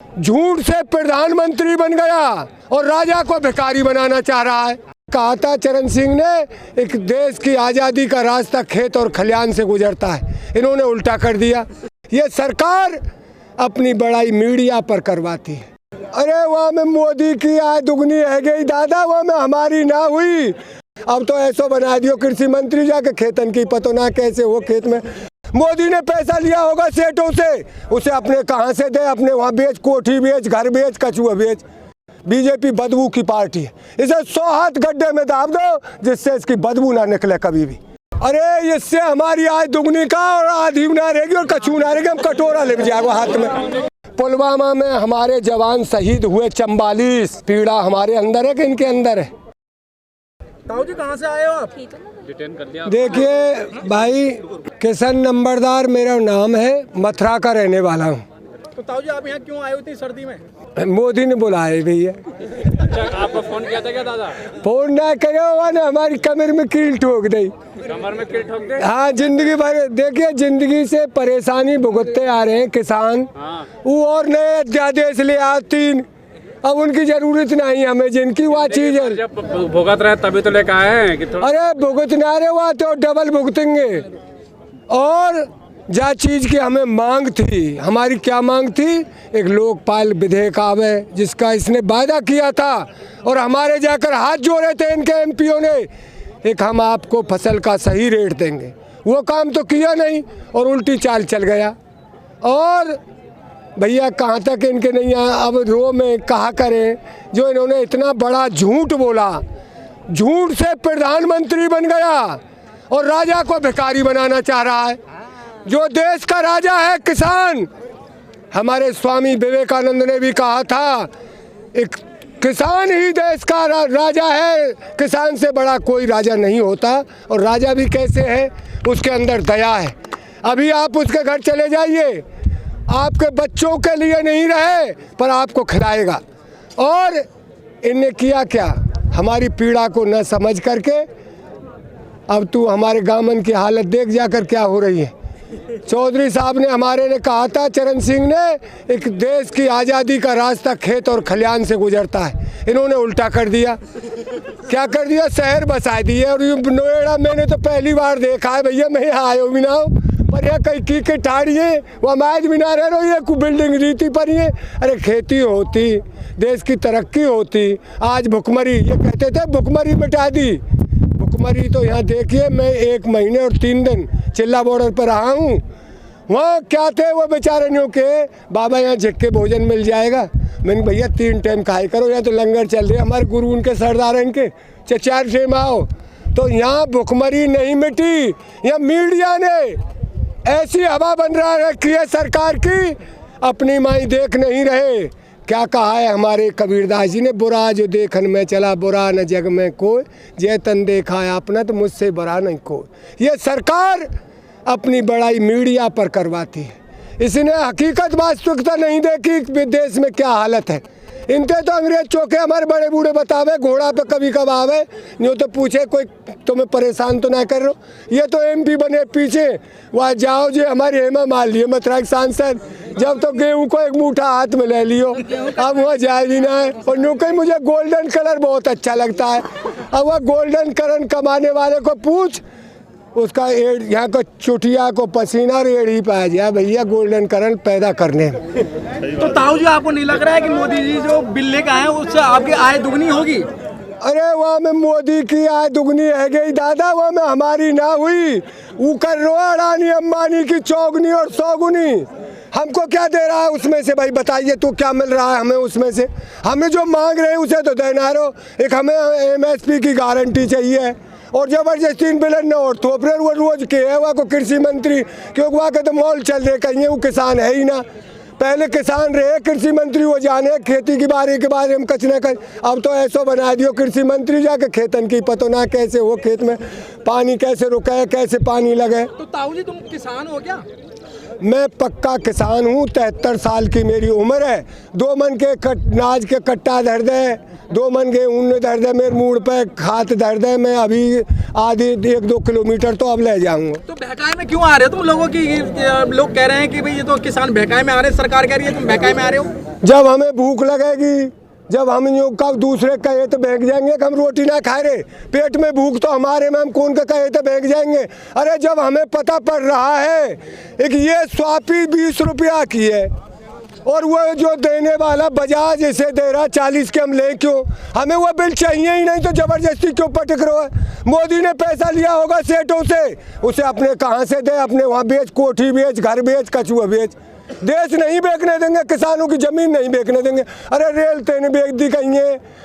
झूठ से प्रधानमंत्री बन गया और राजा को भिखारी बनाना चाह रहा है। कहा था चरण सिंह ने, एक देश की आज़ादी का रास्ता खेत और खलियान से गुजरता है, इन्होंने उल्टा कर दिया। ये सरकार अपनी बड़ाई मीडिया पर करवाती है। अरे वहाँ में मोदी की आय दुगनी है गई दादा, वहाँ में हमारी ना हुई। अब तो ऐसा बना दियो कृषि मंत्री जाके खेतन की पतो ना कैसे हो खेत में। मोदी ने पैसा लिया होगा सेठों से, उसे अपने कहाँ से दे, अपने वहाँ बेच, कोठी बेच, घर बेच, कछुआ बेच। बीजेपी बदबू की पार्टी है, इसे 100 हाथ गड्ढे में दाब दो जिससे इसकी बदबू ना निकले कभी भी। अरे इससे हमारी आय दुगनी का और आधी ना रहेगी और कछू ना रहेगी, हम कटोरा ले जाएगा हाथ में। पुलवामा में हमारे जवान शहीद हुए 44, पीड़ा हमारे अंदर है कि इनके अंदर है? ताऊ जी कहाँ से आए हो आप? डिटेन कर दिया। देखिए भाई, किशन नंबरदार मेरा नाम है, मथुरा का रहने वाला हूँ। तो ताऊ जी आप यहाँ क्यों आए हो इतनी सर्दी में? मोदी ने बुलाए भैया। अच्छा, आपको फोन किया था क्या दादा? फोन ना करे हुआ ना, हमारी कमर में कील ठोक दी। कमर में कील ठोक दे? हाँ, जिंदगी भर देखिए, जिंदगी से परेशानी भुगतते आ रहे हैं किसान। वो और नए अध्यादेश ले आती, अब उनकी जरूरत नहीं हमें, जिनकी वह चीज है। जब भुगत रहे तभी तो लेकर आए हैं कि अरे भुगत ना रहे हुआ तो डबल भुगतेंगे। और जा चीज की हमें मांग थी, हमारी क्या मांग थी? एक लोकपाल विधेयक आवे जिसका इसने वादा किया था और हमारे जाकर हाथ जोड़े थे इनके एमपीओ ने, एक हम आपको फसल का सही रेट देंगे। वो काम तो किया नहीं और उल्टी चाल चल गया। और भैया कहाँ तक इनके नहीं आया, अब रो में कहा करें, जो इन्होंने इतना बड़ा झूठ बोला, झूठ से प्रधानमंत्री बन गया और राजा को भिखारी बनाना चाह रहा है। जो देश का राजा है किसान, हमारे स्वामी विवेकानंद ने भी कहा था, एक किसान ही देश का राजा है, किसान से बड़ा कोई राजा नहीं होता। और राजा भी कैसे है? उसके अंदर दया है। अभी आप उसके घर चले जाइए, आपके बच्चों के लिए नहीं रहे पर आपको खिलाएगा। और इनने किया क्या? हमारी पीड़ा को न समझ करके, अब तू हमारे गामन की हालत देख जाकर क्या हो रही है। चौधरी साहब ने हमारे ने कहा था, चरण सिंह ने, एक देश की आज़ादी का रास्ता खेत और खलियान से गुजरता है, इन्होंने उल्टा कर दिया। क्या कर दिया? शहर बसा दिए। और नोएडा मैंने तो पहली बार देखा है भैया, मैं यहाँ आयो भी ना हूँ, पर यह कई की के ठाड़िए वह मैच भी ना रह रही है, कुछ बिल्डिंग रीति पर ही। अरे खेती होती, देश की तरक्की होती। आज भुखमरी, ये कहते थे भुखमरी मिटा दी, भुखमरी तो यहाँ देखिए, मैं 1 महीने और 3 दिन चिल्ला बॉर्डर पर रहा हूँ। वहाँ क्या थे वो बेचारे के, बाबा यहाँ झिक्के भोजन मिल जाएगा। मैंने भैया 3 टाइम खाए करो, यहाँ तो लंगर चल रहे, हमारे गुरु उनके सरदार हैं इनके, 4 टाइम आओ। तो यहाँ भुखमरी नहीं मिटी, यहाँ मीडिया ने ऐसी हवा बन रहा है कि ये सरकार की अपनी माई देख नहीं रहे। क्या कहा है हमारे कबीरदास जी ने, बुरा जो देखन में चला बुरा न जग में कोई, जय तन देखा है अपना तो मुझसे बुरा नहीं कोई। ये सरकार अपनी बड़ाई मीडिया पर करवाती है, इसने हकीकत वास्तविकता नहीं देखी देश में क्या हालत है। इनके तो अंग्रेज चौके हमारे बड़े बूढ़े बतावे, घोड़ा पे कभी कब आवे, नहीं तो पूछे कोई तुम्हें परेशान तो ना कर रहे हो। ये तो एमपी बने पीछे, वहाँ जाओ जी हमारी हेमा मालिनी मथुरा के सांसद, जब तो गेहूं को एक मुठा हाथ में ले लियो, अब वहाँ जाए भी ना है। और न्यू कहीं मुझे गोल्डन कलर बहुत अच्छा लगता है, अब वह गोल्डन कलर कमाने वाले को पूछ, उसका एड़ यहाँ का चुटिया को पसीना और एड़ ही पाया जाए भैया गोल्डन करंट पैदा करने। तो ताऊ जी आपको नहीं लग रहा है कि मोदी जी जो बिल लेकर आए हैं उससे आपकी आय दुगनी होगी? अरे वहाँ में मोदी की आय दुगनी है गई दादा, वहाँ में हमारी ना हुई। वो कर रो अडानी अंबानी की चौगुनी और सौगुनी। हमको क्या दे रहा है उसमें से? भाई बताइए तो क्या मिल रहा है हमें उसमें से? हमें जो मांग रहे हैं उसे तो देना रहो। एक हमें MSP की गारंटी चाहिए और जबरदस्ती बिलन न और थोप रहे वो रोज के है वहाँ को कृषि मंत्री, क्योंकि वहाँ के तो मॉल चल रहे कहीं, वो किसान है ही ना। पहले किसान रहे कृषि मंत्री, वो जाने खेती के बारे में कच न कर। अब तो ऐसा बना दियो कृषि मंत्री जाके खेतन की पतो ना कैसे हो, खेत में पानी कैसे रुके, कैसे पानी लगे। तो ताऊ जी तुम किसान हो क्या? मैं पक्का किसान हूँ, 73 साल की मेरी उम्र है। 2 मन के नाज के कट्टा दर्द है, 2 मन के ऊन दर्द है, मेरे मूड पे खात दर्द है। मैं अभी आधी 1-2 किलोमीटर तो अब ले जाऊँगा। तो बहकाए में क्यों आ रहे हो तुम लोगों की? लोग कह रहे हैं कि भाई ये तो किसान बहकाए में आ रहे हैं, सरकार कह रही है तुम बहकाए में आ रहे हो। जब हमें भूख लगेगी, जब हम यूँ का दूसरे कहे तो बहक जाएंगे कि हम रोटी ना खा रहे, पेट में भूख तो हमारे में, हम कौन का कहे तो बहक जाएंगे। अरे जब हमें पता पड़ रहा है कि ये स्वापी 20 रुपया की है और वो जो देने वाला बजाज इसे दे रहा 40 के, हम ले क्यों? हमें वो बिल चाहिए ही नहीं तो ज़बरदस्ती क्यों पटक रहा है? मोदी ने पैसा लिया होगा सेठों से, उसे अपने कहाँ से दे, अपने वहाँ बेच, कोठी बेच, घर बेच, कछुआ बेच। देश नहीं बेचने देंगे, किसानों की ज़मीन नहीं बेचने देंगे। अरे रेल तेने बेच दी कहीं,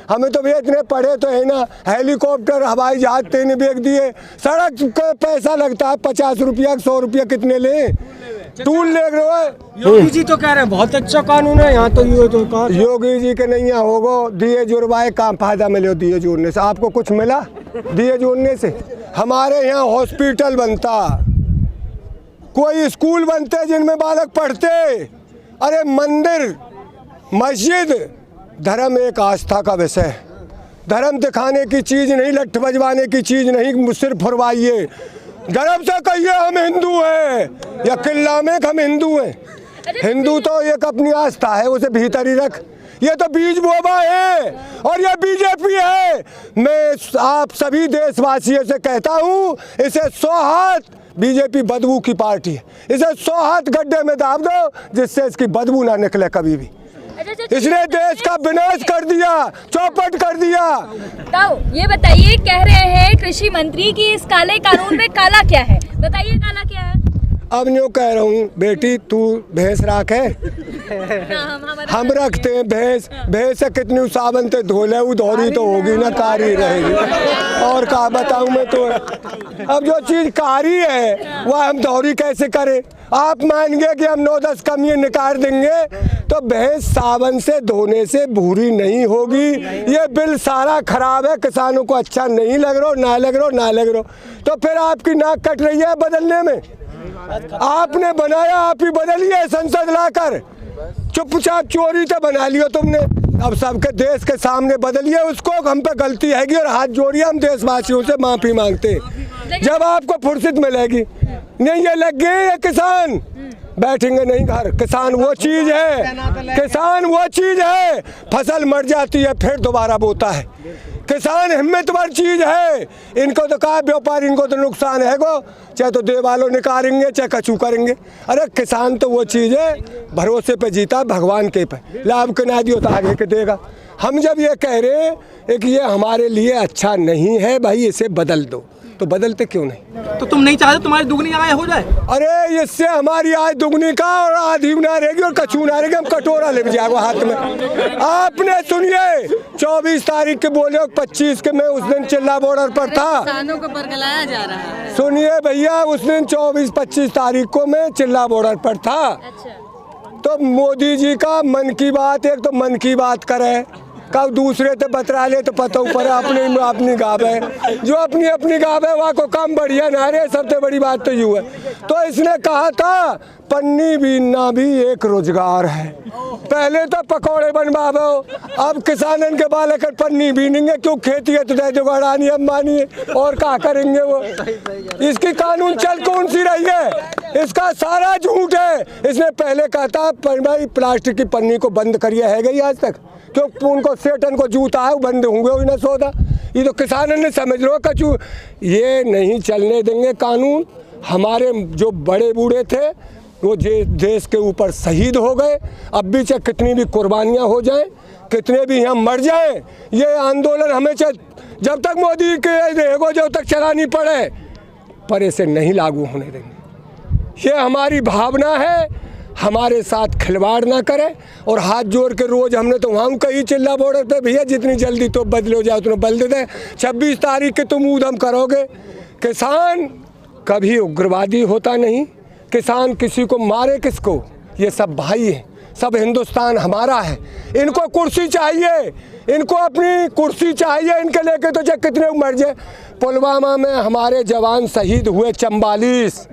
हमें तो बेचने पड़े तो है ना। हेलीकॉप्टर, हवाई जहाज तेने बेच दिए। सड़क का पैसा लगता है 50 रुपया, 100 रुपया कितने लें? टूल ले रहे हो। योगी जी तो कह रहे हैं बहुत अच्छा कानून है यहाँ, तो ये तो कहा योगी जी के नहीं होगा। दिए जुड़वाए काम फायदा मिले, दिए जोड़ने से आपको कुछ मिला? दिए जोड़ने से हमारे यहाँ हॉस्पिटल बनता, कोई स्कूल बनते जिनमें बालक पढ़ते। अरे मंदिर, मस्जिद, धर्म एक आस्था का विषय है। धर्म दिखाने की चीज़ नहीं, लठ बजवाने की चीज़ नहीं। सिर फुरवाइए, गर्व से कहिए हम हिंदू हैं, या किल्ला में हम हिंदू हैं। हिंदू तो एक अपनी आस्था है, उसे भीतर ही रख। ये तो बीज बोबा है और ये बीजेपी है। मैं आप सभी देशवासियों से कहता हूँ, इसे 100 हाथ, बीजेपी बदबू की पार्टी है, इसे 100 हाथ गड्ढे में दाब दो जिससे इसकी बदबू ना निकले कभी भी। इसने देश का विनाश कर दिया, चौपट कर दिया। ताऊ ये बताइए, कह रहे हैं कृषि मंत्री कि इस काले कानून में काला क्या है? बताइए काला क्या है? अब यूँ कह रहा हूँ बेटी, तू भैंस राख है, हम रखते हैं भैंस। भैंस से कितनी साबन से धो ले, वो धोरी तो होगी ना, कारी रहेगी। और क्या बताऊँ मैं तो। अब जो चीज़ कारी है वह हम धोरी कैसे करें? आप मानेंगे कि हम 9-10 कमियाँ निकाल देंगे तो भैंस साबन से धोने से भूरी नहीं होगी। ये बिल सारा खराब है, किसानों को अच्छा नहीं लग रहा, ना लग रहा, ना लग रहा। तो फिर आपकी नाक कट रही है बदलने में। आपने बनाया, आप ही बदलिए संसद लाकर। चुपचाप चोरी तो बना लियो तुमने, अब सबके देश के सामने बदलिए उसको। हम पे गलती हैगी और हाथ जोड़िए, हम देशवासियों से माफी मांगते हैं। जब आपको फुर्सत मिलेगी। नहीं ये लग गए ये किसान बैठेंगे नहीं घर। किसान वो चीज़ है, किसान वो चीज़ है, फसल मर जाती है फिर दोबारा बोता है। किसान हिम्मतवर चीज़ है। इनको तो कहा व्यापारी, इनको तो नुकसान है गो, चाहे तो देवालों निकालेंगे चाहे कचू करेंगे। अरे किसान तो वो चीज़ है, भरोसे पे जीता भगवान के पे, लाभ के ना दियो तो आगे के देगा। हम जब ये कह रहे हैं कि ये हमारे लिए अच्छा नहीं है भाई, इसे बदल दो, तो बदलते क्यों नहीं? तो तुम नहीं चाहते तुम्हारी दुगनी आय हो जाए? अरे इससे हमारी आय दुगनी का और आधी ना रहेगी और कछू ना रहेगी, हम कटोरा ले जाएगा हाथ में। आपने सुनिए 24 तारीख के बोले 25 के, मैं उस दिन चिल्ला बॉर्डर पर था। किसानों को बरगलाया जा रहा है। सुनिए भैया, उस दिन 24-25 तारीख को मैं चिल्ला बॉर्डर पर था। तो मोदी जी का मन की बात, एक तो मन की बात करे, कब दूसरे तो बतरा ले तो पता ऊपर अपनी गाव है। जो अपनी गाव है वहाँ को काम बढ़िया ना रहे, सबसे बड़ी बात तो यूँ है। तो इसने कहा था पन्नी बीनना भी एक रोजगार है। पहले तो पकौड़े बनवाओ, अब किसानन के बाल कर पन्नी बीनेंगे। क्यों? खेती है तो दे दो अडानी अंबानी है, और क्या करेंगे वो? इसकी कानून चल कौन सी रही है? इसका सारा झूठ है। इसने पहले कहा था भाई प्लास्टिक की पन्नी को बंद करिए, है गई आज तक? क्यों? उनको सेठन को जूता है, बंद होंगे वही ना सौदा। ये तो किसानों ने समझ लो कचू। ये नहीं चलने देंगे कानून। हमारे जो बड़े बूढ़े थे वो देश के ऊपर शहीद हो गए। अब भी चाहे कितनी भी कुर्बानियाँ हो जाएं, कितने भी हम मर जाएं, ये आंदोलन हमें जब तक मोदी के रहेगा, जब तक चलानी पड़े, पर इसे नहीं लागू होने देंगे। ये हमारी भावना है। हमारे साथ खिलवाड़ ना करें। और हाथ जोड़ के रोज़ हमने तो वहाँ कही चिल्ला बॉर्डर पे, भैया जितनी जल्दी तो बदले हो जाए उतना बदल दे। 26 तारीख के तुम ऊधम करोगे। किसान कभी उग्रवादी होता नहीं, किसान किसी को मारे किसको, ये सब भाई हैं, सब हिंदुस्तान हमारा है। इनको कुर्सी चाहिए, इनको अपनी कुर्सी चाहिए, इनके लेके तो चाहे कितने मर जाए। पुलवामा में हमारे जवान शहीद हुए 44,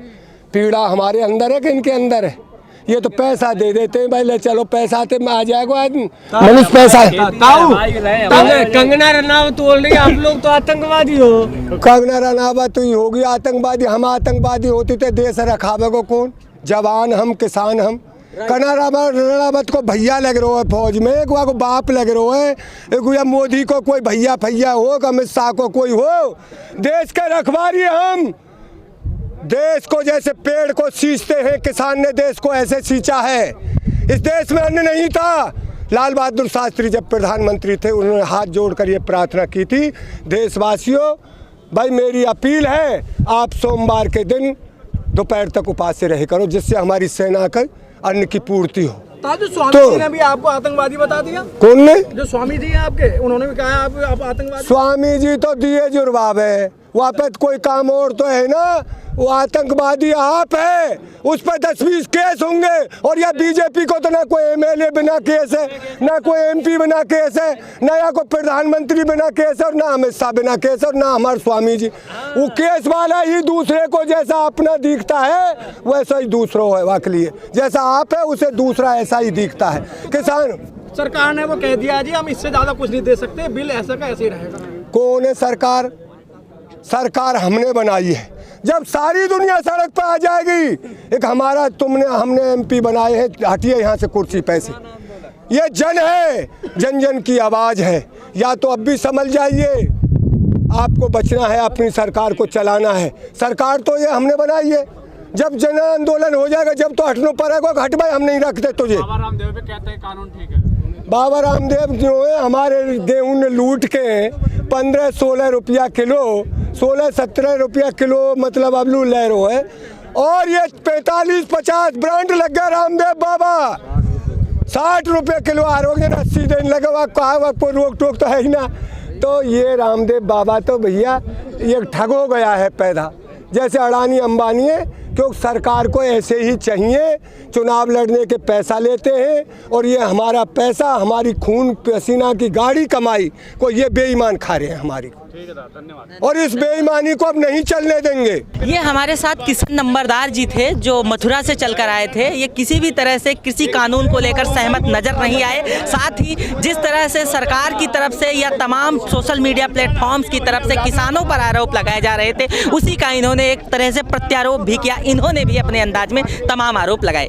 पीड़ा हमारे अंदर है कि इनके अंदर है? ये तो पैसा दे देते हैं भाई, ले चलो पैसा आते में आ जाएगा आदमी, मनुष्य पैसा है। कंगना रनावत बोल रही है आप लोग तो आतंकवादी हो। कंगना रनावत ही होगी आतंकवादी, हम आतंकवादी होते थे देश रखावे को कौन? जवान हम, किसान हम। कंगना रनावत को भैया लग रहा है फौज में, एक को बाप लग रहा है, एक या मोदी को कोई भैया फैया हो, अमित शाह को कोई हो। देश के रखवारी हम, देश को जैसे पेड़ को सींचते हैं, किसान ने देश को ऐसे सींचा है। इस देश में अन्न नहीं था। लाल बहादुर शास्त्री जब प्रधानमंत्री थे, उन्होंने हाथ जोड़कर ये प्रार्थना की थी, देशवासियों भाई मेरी अपील है, आप सोमवार के दिन दोपहर तक उपास से रह करो, जिससे हमारी सेना का अन्न की पूर्ति हो। जो स्वामी जी ने भी आपको आतंकवादी बता दिया। कौन ने? जो स्वामी जी हैं आपके, उन्होंने भी कहा आप आतंकवादी। स्वामी जी तो दिए जुर्बाब है, वहाँ पे कोई काम और तो है ना, वो आतंकवादी आप है, उस पर 10-20 केस होंगे। और यह बीजेपी को तो ना कोई एमएलए बिना केस है, ना कोई एमपी बिना केस है, ना या कोई प्रधानमंत्री बिना केस है, और ना अमित शाह बिना केस है, और ना हमारे स्वामी जी। वो केस वाला ही दूसरे को जैसा अपना दिखता है वैसा ही दूसरों है वाक लिए, जैसा आप है उसे दूसरा ऐसा ही दिखता है। किसान सरकार ने वो कह दिया जी हम इससे ज्यादा कुछ नहीं दे सकते, बिल ऐसा का ऐसे ही रहेगा। कौन है सरकार? सरकार हमने बनाई है। जब सारी दुनिया सड़क पर आ जाएगी, एक हमने एमपी बनाए हैं, हटिए यहाँ से कुर्सी पैसे। ये जन है, जन जन की आवाज़ है। या तो अब भी समझ जाइए, आपको बचना है, अपनी सरकार को चलाना है। सरकार तो ये हमने बनाई है। जब जन आंदोलन हो जाएगा, जब तो हटना पड़ेगा, हट भाई हम नहीं रखते तुझे। बाबा रामदेव भी कहते हैं कानून ठीक है। बाबा रामदेव जो है हमारे गेहूं ने लूट के 15-16 रुपया किलो, 16-17 रुपया किलो मतलब आलू ले रहे है, और ये 45-50 ब्रांड लग गया रामदेव बाबा। 60 रुपये किलो आरोग्य 80 दिन लगा, कहा कोई रोक टोक तो है ही ना। तो ये रामदेव बाबा तो भैया ये ठग हो गया है पैदा, जैसे अडानी अंबानी है, क्योंकि सरकार को ऐसे ही चाहिए, चुनाव लड़ने के पैसा लेते हैं, और ये हमारा पैसा, हमारी खून पसीना की गाड़ी कमाई को ये बेईमान खा रहे हैं हमारी। ठीक है धन्यवाद। और इस बेईमानी को अब नहीं चलने देंगे। ये हमारे साथ किसान नंबरदार जी थे जो मथुरा से चलकर आए थे। ये किसी भी तरह से कृषि कानून को लेकर सहमत नजर नहीं आए। साथ ही जिस तरह से सरकार की तरफ से या तमाम सोशल मीडिया प्लेटफॉर्म्स की तरफ से किसानों पर आरोप लगाए जा रहे थे, उसी का इन्होंने एक तरह से प्रत्यारोप भी किया। इन्होंने भी अपने अंदाज में तमाम आरोप लगाए।